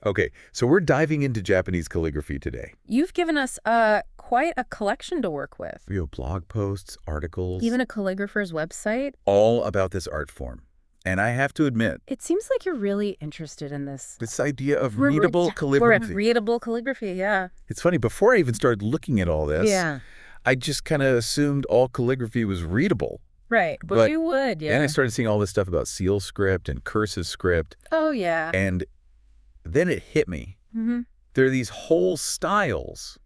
Okay, so we're diving into Japanese calligraphy today. You've given us quite a collection to work with. We have blog posts, articles. Even a calligrapher's website. All about this art form. And I have to admit, It seems like you're really interested in this. this idea of readable calligraphy. Readable calligraphy, yeah. It's funny, before I even started looking at all this, Yeah. I just kind of assumed all calligraphy was readable. Right, but you would, yeah. And I started seeing all this stuff about seal script and cursive script. Oh, yeah. And then it hit me. Mm-hmm. There are these whole styles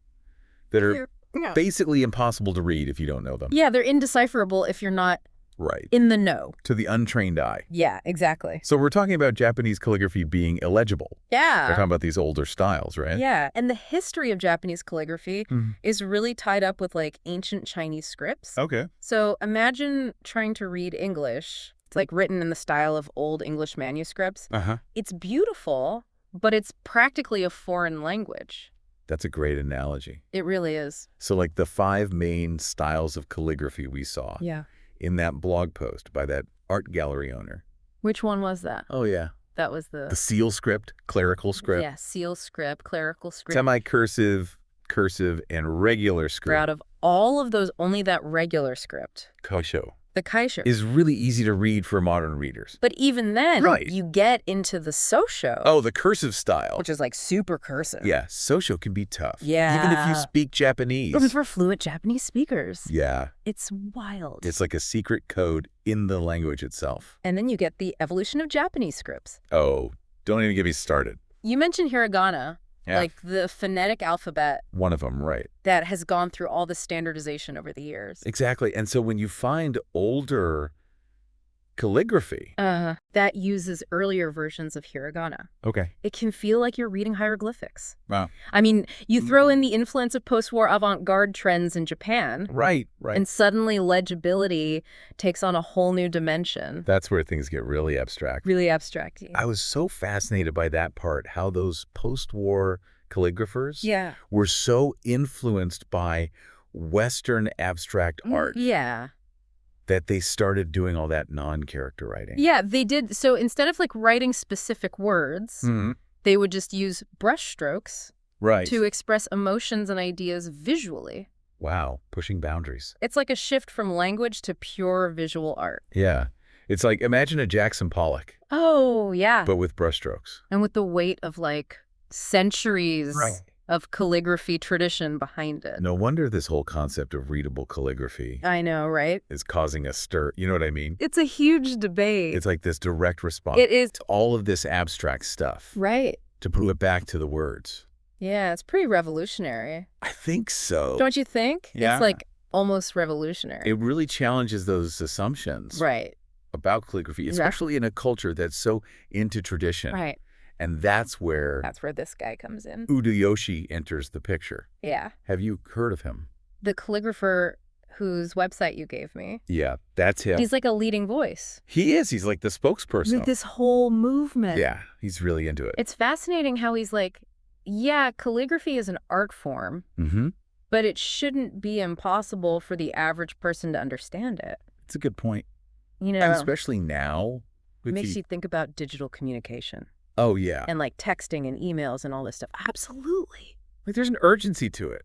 that are Yeah. basically impossible to read if you don't know them. Yeah, they're indecipherable if you're not Right. in the know. To the untrained eye. Yeah, exactly. So we're talking about Japanese calligraphy being illegible. Yeah. We're talking about these older styles, right? Yeah, and the history of Japanese calligraphy Mhm. is really tied up with, like, ancient Chinese scripts. Okay. So imagine trying to read English. It's, like, written in the style of old English manuscripts. Uh-huh. It's beautiful, but it's practically a foreign language. That's a great analogy. It really is. So like the 5 main styles of calligraphy we saw Yeah. in that blog post by that art gallery owner. Which one was that? Oh, yeah. That was The seal script, clerical script, Yeah, seal script, clerical script. semi-cursive, cursive, and regular script. Out of all of those, only that regular script, Kosho the kaisho. is really easy to read for modern readers. But even then, Right. you get into the sosho, Oh, the cursive style. which is like super cursive. Yeah, sosho can be tough. Yeah. Even if you speak Japanese. Even for fluent Japanese speakers. Yeah, It's wild. it's like a secret code in the language itself. And then you get the evolution of Japanese scripts. Oh, don't even get me started. You mentioned hiragana, Yeah. like the phonetic alphabet One of them, right. that has gone through all the standardization over the years. Exactly. And so when you find older calligraphy. That uses earlier versions of hiragana. Okay. It can feel like you're reading hieroglyphics. Wow. I mean, you throw in the influence of post-war avant-garde trends in Japan, Right. and suddenly legibility takes on a whole new dimension. That's where things get really abstract. Really abstract. I was so fascinated by that part, how those post-war calligraphers were so influenced by Western abstract art Yeah. that they started doing all that non-character writing. Yeah, they did. So instead of like writing specific words, they would just use brush strokes to express emotions and ideas visually. Wow, pushing boundaries. It's like a shift from language to pure visual art. Yeah. It's like, imagine a Jackson Pollock. Oh, yeah. But with brushstrokes. And with the weight of like centuries of calligraphy tradition behind it. No wonder this whole concept of readable calligraphy I know, right? is causing a stir. You know what I mean? It's a huge debate. It's like this direct response. It is. To all of this abstract stuff. Right. To put it back to the words. Yeah, it's pretty revolutionary. I think so. Don't you think? Yeah. It's like almost revolutionary. It really challenges those assumptions Right. about calligraphy, especially in a culture that's so into tradition. Right. And that's where this guy comes in. Udo Yoshi enters the picture. Yeah. Have you heard of him? The calligrapher whose website you gave me. Yeah, that's him. He's like a leading voice. He is. He's like the spokesperson. With this whole movement. Yeah, he's really into it. It's fascinating how he's like, yeah, calligraphy is an art form, but it shouldn't be impossible for the average person to understand it. It's a good point. You know, And especially now. it makes you think about digital communication. Oh, yeah. And like texting and emails and all this stuff. Absolutely. Like there's an urgency to it.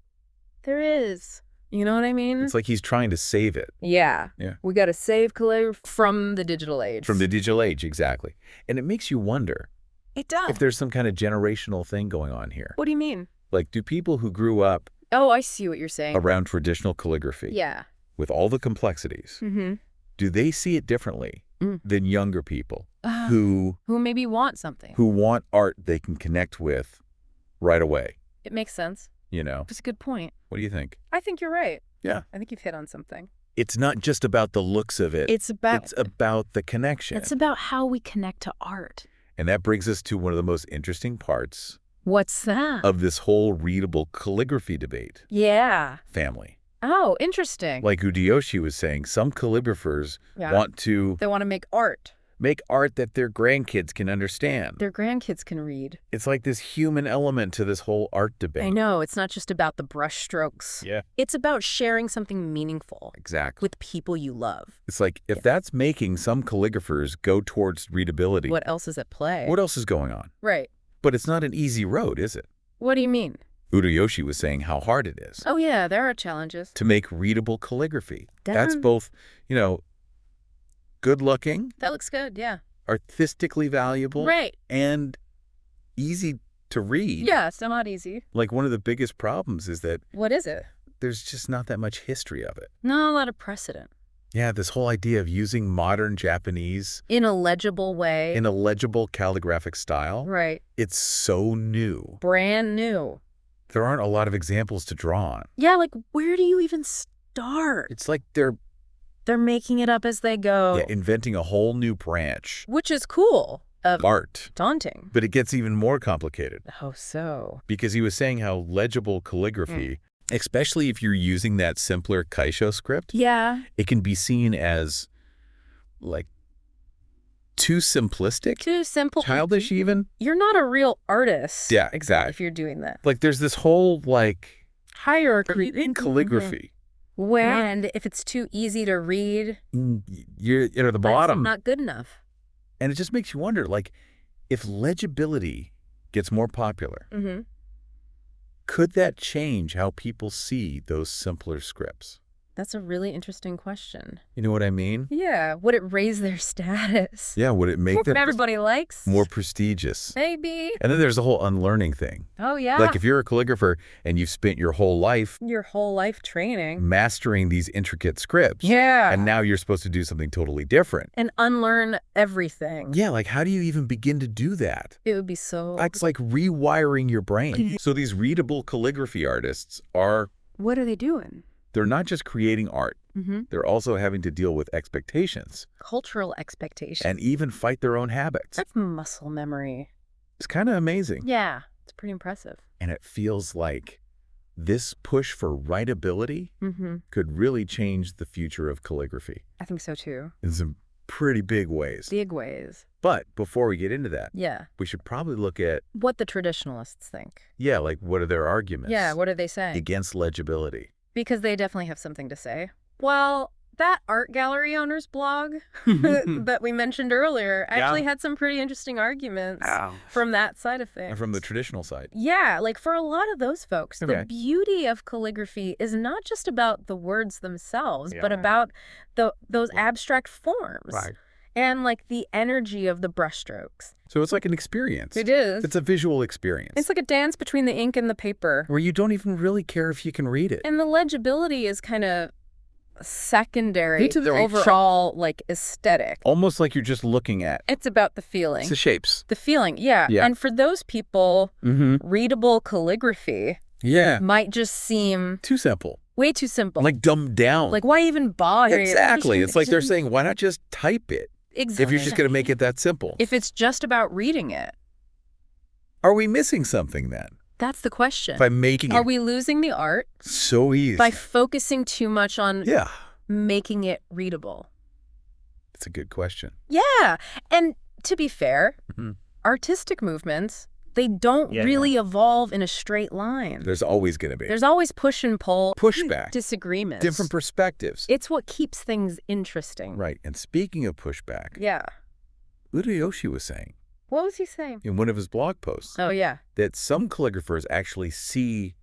There is. You know what I mean? It's like he's trying to save it. Yeah. Yeah. We got to save calligraphy from the digital age. From the digital age, exactly. And it makes you wonder. It does. If there's some kind of generational thing going on here. What do you mean? Like, do people who grew up Oh, I see what you're saying. around traditional calligraphy Yeah. with all the complexities, do they see it differently than younger people who maybe want something. who want art they can connect with right away? It makes sense. You know? It's a good point. What do you think? I think you're right. Yeah. I think you've hit on something. It's not just about the looks of it. It's about the connection. It's about how we connect to art. And that brings us to one of the most interesting parts What's that? of this whole readable calligraphy debate. Yeah. Family. Oh, interesting. Like Udo Yoshi was saying, some calligraphers want to They want to make art. make art that their grandkids can understand. Their grandkids can read. It's like this human element to this whole art debate. I know. It's not just about the brush strokes. Yeah. It's about sharing something meaningful Exactly. with people you love. It's like, if that's making some calligraphers go towards readability, What else is at play? what else is going on? Right. But it's not an easy road, is it? What do you mean? Udoyoshi was saying how hard it is. Oh, yeah, there are challenges. To make readable calligraphy. That's both, good-looking. That looks good, yeah. Artistically valuable. Right. And easy to read. Yeah, it's not easy. Like, one of the biggest problems is that... What is it? There's just not that much history of it. Not a lot of precedent. Yeah, this whole idea of using modern Japanese... In a legible way. In a legible calligraphic style. Right. It's so new. Brand new. There aren't a lot of examples to draw on. Yeah, like, where do you even start? It's like they're making it up as they go. Yeah, inventing a whole new branch. Which is cool. Of art. Daunting. But it gets even more complicated. Oh, so? Because he was saying how legible calligraphy, especially if you're using that simpler kaisho script, it can be seen as, like, too simplistic. Too simple. Childish, even. You're not a real artist. Yeah, exactly. If you're doing that. Like, there's this whole, like... hierarchy. In calligraphy. And if it's too easy to read... You're at the bottom. That's not good enough. And it just makes you wonder, like, if legibility gets more popular, could that change how people see those simpler scripts? That's a really interesting question. You know what I mean? Yeah. Would it raise their status? Yeah, would it make them... everybody likes? More prestigious. Maybe. And then there's the whole unlearning thing. Oh, yeah. Like, if you're a calligrapher and you've spent your whole life... training. Mastering these intricate scripts. Yeah. And now you're supposed to do something totally different. And unlearn everything. Yeah, like, how do you even begin to do that? It would be so... It's like rewiring your brain. So these readable calligraphy artists are... What are they doing? They're not just creating art. They're also having to deal with expectations. Cultural expectations. And even fight their own habits. That's muscle memory. It's kind of amazing. Yeah, it's pretty impressive. And it feels like this push for writability could really change the future of calligraphy. I think so, too. In some pretty big ways. Big ways. But before we get into that, we should probably look at... what the traditionalists think. Yeah, like, what are their arguments? Yeah, what are they saying? Against legibility. Because they definitely have something to say. Well, that art gallery owner's blog that we mentioned earlier actually had some pretty interesting arguments from that side of things. And from the traditional side. Yeah, like for a lot of those folks, the beauty of calligraphy is not just about the words themselves, but about those abstract forms. Right. And like the energy of the brushstrokes. So it's like an experience. It is. It's a visual experience. It's like a dance between the ink and the paper. Where you don't even really care if you can read it. And the legibility is kind of secondary to the overall like aesthetic. Almost like you're just looking at. It's about the feeling. It's the shapes. The feeling, yeah. And for those people, readable calligraphy might just seem... too simple. Way too simple. Like dumbed down. Like why even bother? Exactly. It's like they're saying, why not just type it? Exactly. If you're just going to make it that simple. If it's just about reading it. Are we missing something then? That's the question. By making it... Are we losing the art? So easy. By focusing too much on making it readable? That's a good question. Yeah. And to be fair, artistic movements, they don't really evolve in a straight line. There's always going to be. There's always push and pull. Pushback. Disagreements. Different perspectives. It's what keeps things interesting. Right. And speaking of pushback. Yeah. Udoyoshi was saying. What was he saying? In one of his blog posts. Oh, yeah. That some calligraphers actually see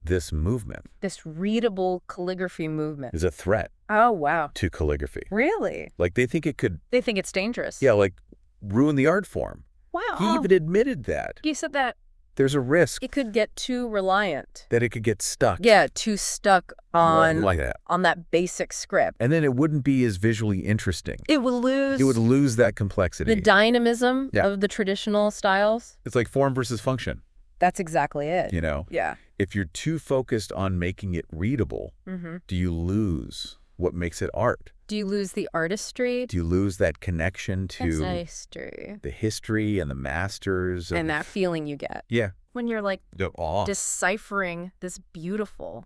this movement. This readable calligraphy movement. Is a threat. Oh, wow. To calligraphy. Really? Like they think it could. They think it's dangerous. Yeah, like ruin the art form. Wow. He even admitted that. He said that there's a risk. It could get too reliant. That it could get stuck. Yeah, too stuck on like that. On that basic script. And then it wouldn't be as visually interesting. It would lose. It would lose that complexity. The dynamism of the traditional styles. It's like form versus function. That's exactly it. You know? Yeah. If you're too focused on making it readable, do you lose what makes it art? Do you lose the artistry? Do you lose that connection to the history and the masters? And that feeling you get. Yeah. When you're like deciphering this beautiful,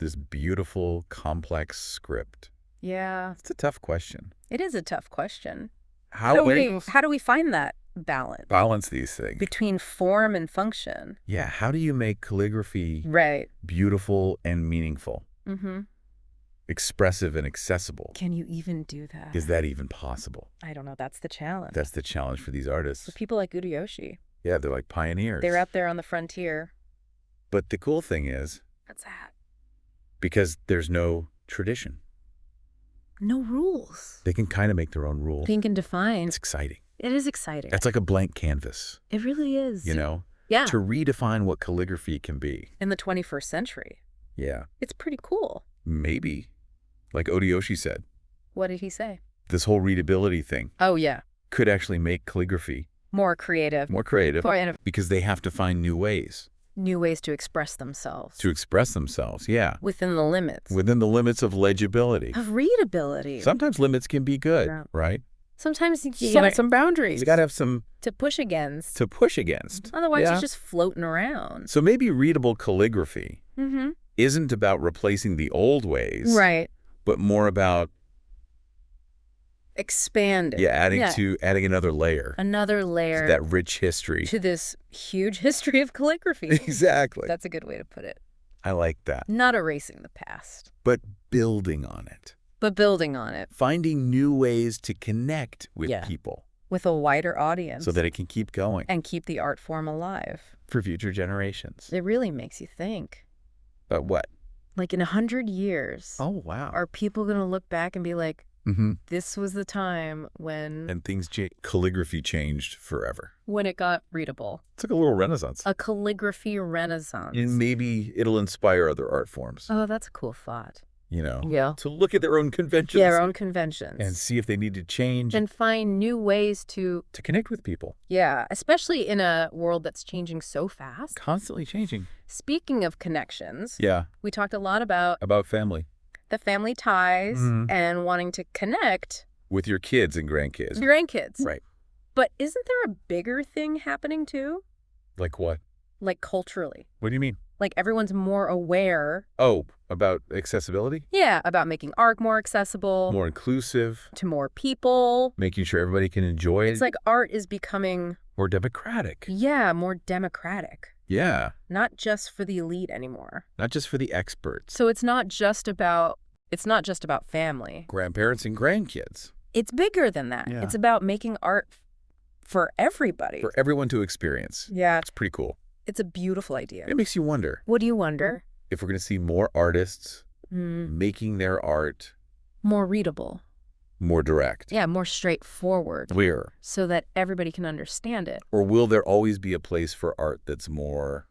complex script. Yeah. It's a tough question. It is a tough question. How do we find that balance? Balance these things. Between form and function. Yeah. How do you make calligraphy beautiful and meaningful? Expressive and accessible. Can you even do that? Is that even possible? I don't know. That's the challenge. That's the challenge for these artists. For people like Udoyoshi. Yeah, they're like pioneers. They're out there on the frontier. But the cool thing is... What's that? Because there's no tradition. No rules. They can kind of make their own rules. They can define. It's exciting. It is exciting. That's like a blank canvas. It really is. You know? Yeah. To redefine what calligraphy can be. In the 21st century. Yeah. It's pretty cool. Maybe. Like Odeyoshi said. What did he say? This whole readability thing. Oh, yeah. Could actually make calligraphy more creative. More creative. Because they have to find new ways. New ways to express themselves. To express themselves, yeah. Within the limits. Within the limits of legibility. Of readability. Sometimes limits can be good, right? Sometimes you got some boundaries. You got to have some... To push against. To push against. Otherwise, you're just floating around. So maybe readable calligraphy isn't about replacing the old ways. Right. But more about... Expanding. Yeah, adding another layer. Another layer. To that rich history. To this huge history of calligraphy. Exactly. That's a good way to put it. I like that. Not erasing the past. But building on it. But building on it. Finding new ways to connect with people. With a wider audience. So that it can keep going. And keep the art form alive. For future generations. It really makes you think. About what? Like in 100 years. Oh, wow. Are people going to look back and be like, this was the time when... And calligraphy changed forever. When it got readable. It's like a little renaissance. A calligraphy renaissance. And maybe it'll inspire other art forms. Oh, that's a cool thought. You know? To look at their own conventions. Yeah, their own conventions. And see if they need to change. And find new ways to... To connect with people. Yeah, especially in a world that's changing so fast. Constantly changing. Speaking of connections. Yeah. We talked a lot about... About family. The family ties and wanting to connect. With your kids and grandkids. Grandkids. Right. But isn't there a bigger thing happening too? Like what? Like culturally. What do you mean? Like everyone's more aware. Oh, about accessibility? Yeah, about making art more accessible. More inclusive. To more people. Making sure everybody can enjoy it. It's like art is becoming... More democratic. Yeah, more democratic. Yeah. Not just for the elite anymore. Not just for the experts. So it's not just about family. Grandparents and grandkids. It's bigger than that. Yeah. It's about making art for everybody. For everyone to experience. Yeah. It's pretty cool. It's a beautiful idea. It makes you wonder. What do you wonder? If we're going to see more artists making their art... More readable. More direct. Yeah, more straightforward. Clear. So that everybody can understand it. Or will there always be a place for art that's more...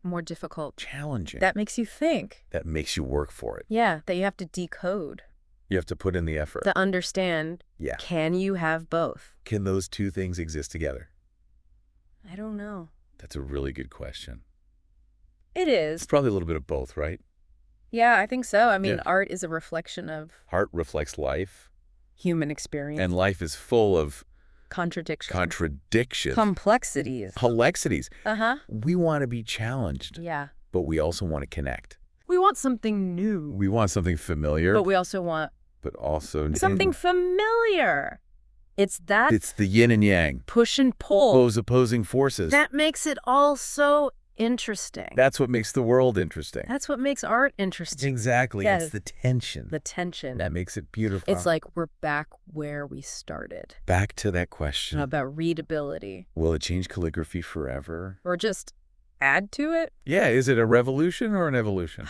More difficult. Challenging. That makes you think. That makes you work for it. Yeah, that you have to decode. You have to put in the effort. To understand. Yeah. Can you have both? Can those two things exist together? I don't know. That's a really good question. It is. It's probably a little bit of both, right? Yeah, I think so. I mean, art is a reflection of... Art reflects life. Human experience. And life is full of... Contradictions. Complexities. Uh-huh. We want to be challenged. Yeah. But we also want to connect. We want something new. We want something familiar. But we also want... But also... Something familiar. It's the yin and yang. Push and pull. Those opposing forces. That makes it all so interesting. That's what makes the world interesting. That's what makes art interesting. Exactly. Yes. It's the tension. The tension. That makes it beautiful. It's like we're back where we started. Back to that question. About readability. Will it change calligraphy forever? Or just add to it? Yeah. Is it a revolution or an evolution?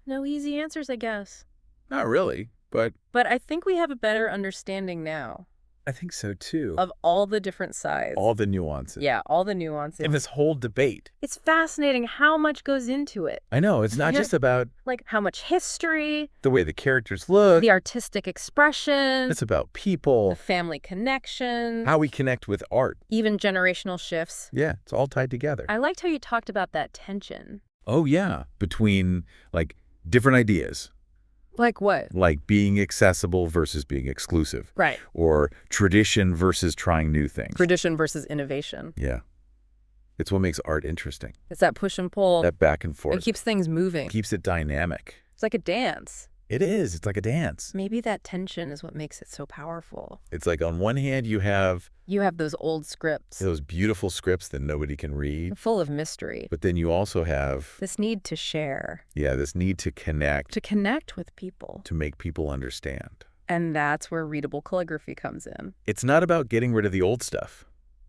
No easy answers, I guess. Not really, but... But I think we have a better understanding now. I think so, too. Of all the different sides. All the nuances. Yeah, all the nuances. And this whole debate. It's fascinating how much goes into it. I know. It's not just about... Like, how much history. The way the characters look. The artistic expression. It's about people. The family connection. How we connect with art. Even generational shifts. Yeah, it's all tied together. I liked how you talked about that tension. Oh, yeah. Between, like, different ideas. Like what? Like being accessible versus being exclusive. Right. Or tradition versus trying new things. Tradition versus innovation. Yeah. It's what makes art interesting. It's that push and pull. That back and forth. It keeps things moving. Keeps it dynamic. It's like a dance. It is. It's like a dance. Maybe that tension is what makes it so powerful. It's like on one hand you have... You have those old scripts. Those beautiful scripts that nobody can read. Full of mystery. But then you also have... This need to share. Yeah, this need to connect. To connect with people. To make people understand. And that's where readable calligraphy comes in. It's not about getting rid of the old stuff.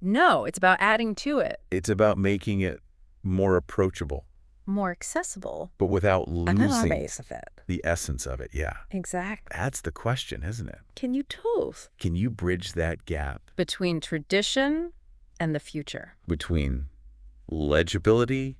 No, it's about adding to it. It's about making it more approachable. More accessible. But without losing base of it. The essence of it, yeah. Exactly. That's the question, isn't it? Can you tell? Can you bridge that gap? Between tradition and the future. Between legibility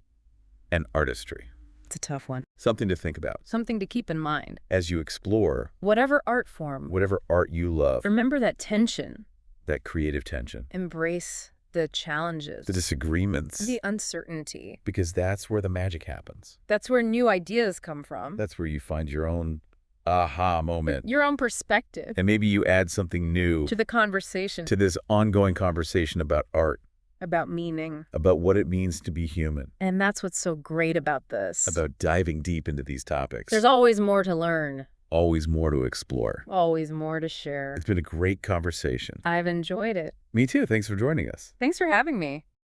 and artistry. It's a tough one. Something to think about. Something to keep in mind. As you explore. Whatever art form. Whatever art you love. Remember that tension. That creative tension. Embrace the challenges. The disagreements. The uncertainty. Because that's where the magic happens. That's where new ideas come from. That's where you find your own aha moment. Your own perspective. And maybe you add something new. To the conversation. To this ongoing conversation about art. About meaning. About what it means to be human. And that's what's so great about this. About diving deep into these topics. There's always more to learn. Always more to explore. Always more to share. It's been a great conversation. I've enjoyed it. Me too. Thanks for joining us. Thanks for having me.